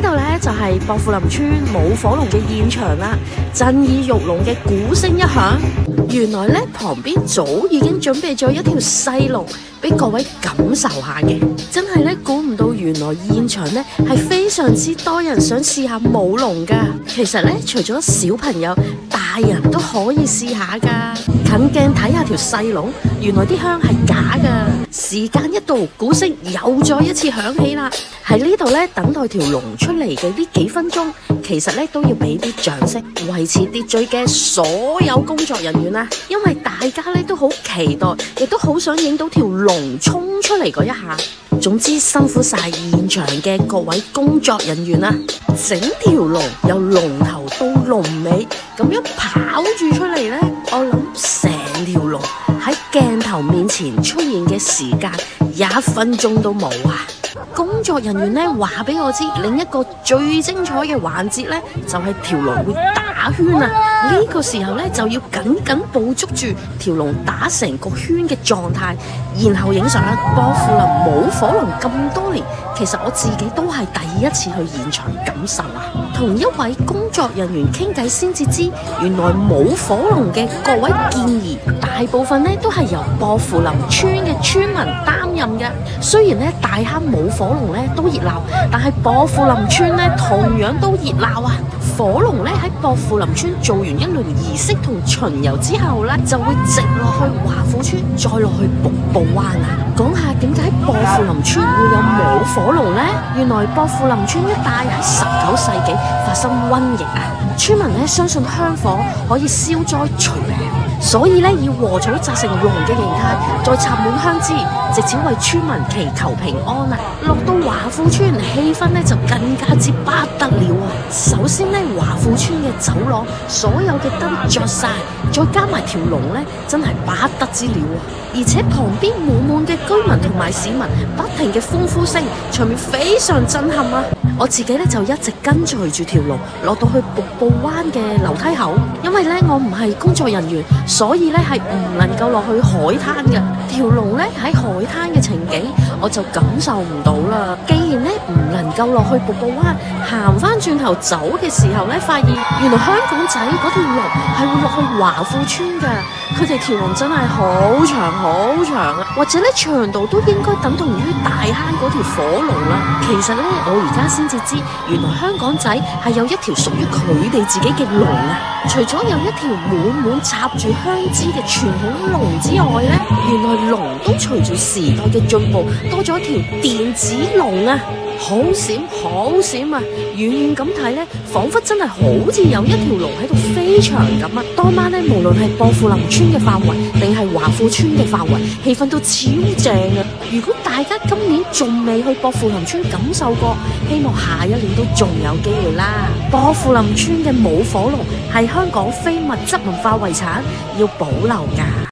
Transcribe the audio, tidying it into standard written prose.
呢度咧就係薄扶林村舞火龍嘅現場啦，震耳欲聾嘅鼓聲一響，原來咧旁邊早已經準備咗一條細龍俾各位感受下嘅，真係咧估唔到原來現場咧係非常之多人想試下舞龍噶。其實咧除咗小朋友，大人都可以試下噶。近鏡睇下條細龍，原來啲香係假噶。時間一到，鼓聲又再一次響起啦。喺呢度咧等待條龍出嚟嘅呢幾分鐘，其實咧都要俾啲掌聲，維持秩序嘅所有工作人員啊，因為大家咧都好期待，亦都好想影到條龍衝出嚟嗰一下。總之辛苦晒現場嘅各位工作人員啊，整條龍由龍頭到龍尾咁樣跑住出嚟呢，我諗成條龍喺鏡頭面前出現嘅時間1分鐘都冇啊！工作人員呢話俾我知，另一個最精彩嘅環節呢，就係條龍會打圈啊！呢個時候呢，就要緊緊捕捉住條龍打成個圈嘅狀態，然後影相。薄扶林舞火龍咁多年，其實我自己都係第一次去現場感受啊！同一位工作人員傾偈先至知，原來舞火龍嘅各位建議，大部分呢都係由薄扶林村嘅村民擔任嘅。雖然呢大坑舞火龍呢都熱鬧，但係薄扶林村呢同樣都熱鬧啊！火龍呢喺薄扶林村做完一輪儀式同巡遊之後呢，就會直落去華富村，再落去瀑布灣啊！講下點解薄扶林村會有舞火龍呢？原來薄扶林村一帶喺19世紀發生瘟疫啊，村民呢相信香火可以消災除病，所以呢以禾草紮成龍嘅形態，再插滿香枝，藉此為村民祈求平安啊！落到華富村，氣氛呢就更加之不得了啊！首先呢，華富村嘅走廊所有嘅燈着晒，再加埋條龍呢，真係不得之了啊！而且旁邊滿嘅居民同埋市民不停嘅歡呼聲，場面非常震撼啊！我自己呢就一直跟隨住條龍落到去瀑布灣嘅樓梯口，因為呢我唔係工作人員，所以呢係唔能夠落去海灘嘅。條龍呢喺海灘嘅情景，我就感受唔到啦。既然呢唔能夠落去瀑布灣，行翻轉頭走嘅時候呢，發現原來香港仔嗰條龍係會落去華富村㗎。佢哋條龍真係好長好長啊，或者呢長度都應該等同於大坑嗰條火龍啦。其實呢，我而家先至知，原來香港仔係有一條屬於佢哋自己嘅龍啊！除咗有一條滿插住香枝嘅傳統龍之外呢，原來龍都隨住時代嘅進步，多咗一條電子龍啊！好閃好閃啊！遠遠咁睇呢，仿佛真係好似有一條龍喺度飛翔咁啊！當晚呢，無論係薄扶林村嘅範圍，定係華富村嘅範圍，氣氛都超正啊！如果大家今年仲未去薄扶林村感受過，希望下一年都仲有機會啦！薄扶林村嘅舞火龍係香港非物質文化遺產，要保留㗎。